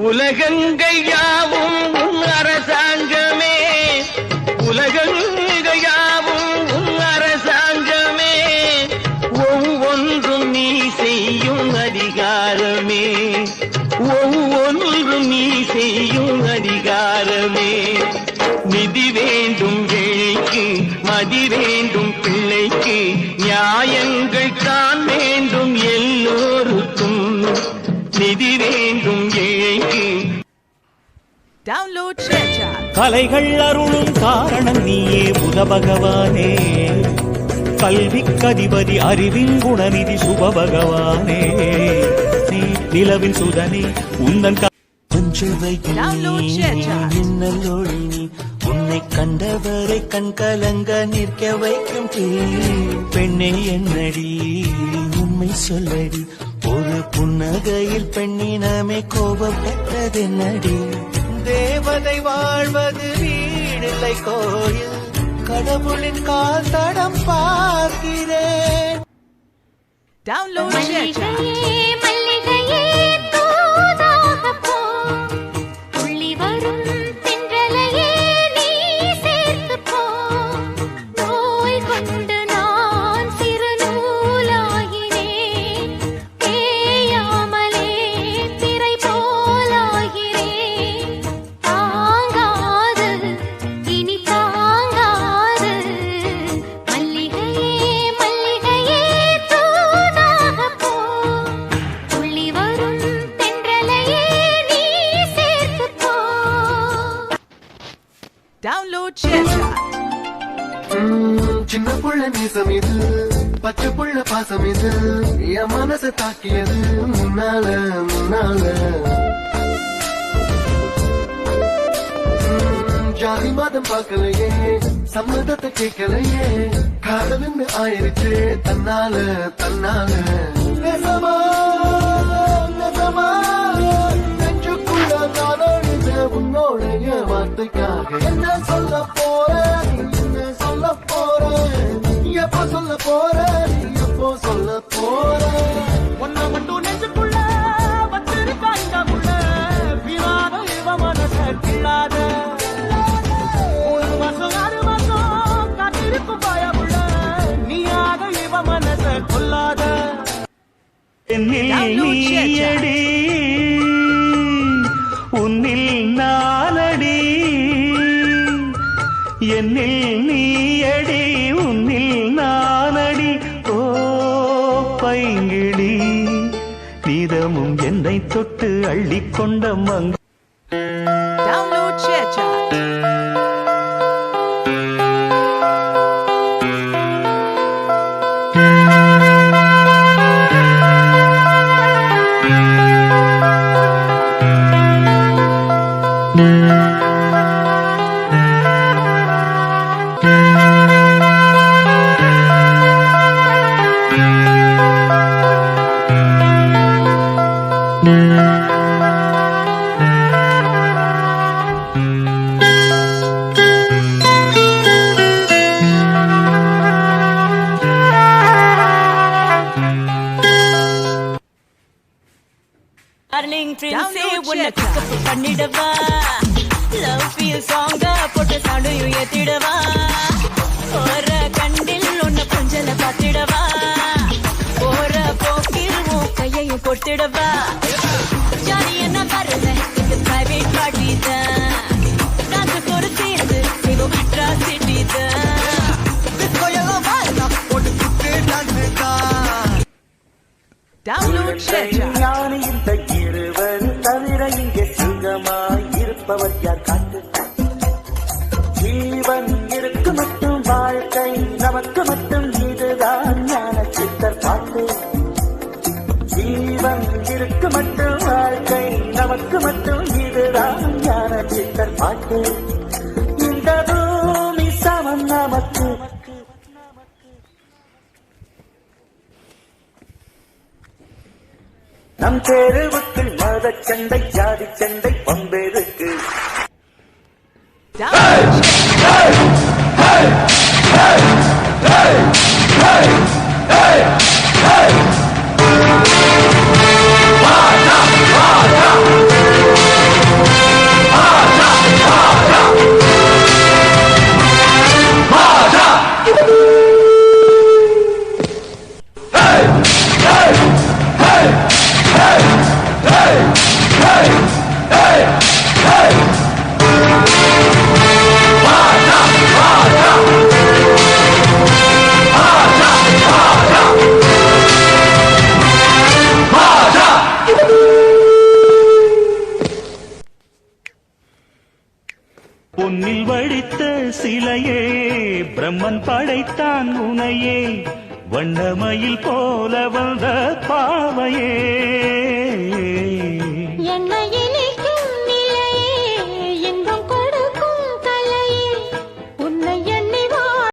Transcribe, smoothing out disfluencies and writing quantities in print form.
உலகங்கள் யாவும் உன் அரசாங்கமே, உலகங்கள் யாவும் உன் அரசாங்கமே, ஒவ்வொன்றும் நீ செய்யும் அதிகாரமே, ஒவ்வொன்றும் நீ செய்யும் அதிகாரமே. நிதி வேண்டும் ஏழைக்கு, மதி வேண்டும் பிள்ளைக்கு, நியாயங்கள் தான் வேண்டும் எல்லோருக்கும். நிதி வேண்டும் ஏழைக்கு. Download share. கலைகள் அருளும் காரணம் நீயே புத பகவானே, கல்வி கதிபதி அறிவின் குணநிதி சுப பகவானே, நிலவின் சுதனே உந்தன் உன்னை கண்டவரை கண் கலங்க நிற்க வைக்கும் பெண்ணே என்னடி உண்மை சொல்லடி, ஒரு புன்னகையில் பெண்ணினமே கோபப்பட்டதென்னடி. தேவதை வாழ்வது வீடில்லை கோயில், கடவுளின் கால் தடம் பார்க்கிறேன். Download share. Download share. சின்ன புள்ள நேசம் இது, பச்சை புள்ள பாசம் இது, என் மனசை தாக்கியது முன்னால முன்னால. ஜாதி மதம் பார்க்கலையே, சம்மதத்தை கேட்கலையே, காதலுன்னு ஆயிருச்சு தன்னால தன்னால. நெசமா நெசமா நெஞ்சுக்குள்ள நானோட உன்னோடைய வார்த்தைக்காக என்ன சொல்ல போற, என்ன சொல்ல போற, எப்போ சொல்ல போற, எப்போ சொல்ல போற. ஒன்ன மட்டும் நெஞ்சுக்குள்ள வச்சிருக்காங்க புள்ள, வீணாக இவ மனச கிள்ளாத. 3 மாசம் 6 மாசம் காத்திருக்கும் பாய புள்ள, நீயாக இவ மனச கொல்லாத. நீயடி உன்னில் நானடி, என்னில் நீயடி உன்னில் நானடி. ஓ பைங்கிடி நீதமும் என்னை தொட்டு அள்ளிக்கொண்ட மங்க. Download share. டார்லிங் பிரின்ஸே உன்னை பிக்கப் பண்ணிடவா, லவ் ஃபீல் சாங்கா போட்டு சாண்டையும் ஏத்திடவா, போற கண்டில் உன்னை கொஞ்சல பார்த்திடவா, போற போக்கில் உன் கையையும் கொடுத்திடவா. ஜாலி என்ன பாருங்க, இது பிரைவேட் பார்ட்டி தான், டான்ஸ் கூட சேர்ந்து நீங்க அட்ராசிட்டி தான், டிஸ்கோயெல்லாம் வாழ்ந்தா போட்டு குத்து டான்ஸ் தான். Download share. இந்த இருவர் தவிர இங்கே சுகமாயிருப்பவர் யார் காட்டு. ஜீவன் இருக்கு மட்டும் வாழ்க்கை நமக்கு மட்டும், இதுதான் ஞான சித்தர் பாட்டு. ஜீவன் இருக்கு மட்டும் வாழ்க்கை நமக்கு மட்டும், இதுதான் ஞான சித்தர் பாட்டு. இந்த பூமி சமம் நமக்கு, நம் தெருவுக்குள் மத சண்டை ஜாதி சண்டை பம்பெருக்கு. டவுன்லோட் அவன் படைத்தான் உனையே வண்ணமயில் போல வந்த பாவையே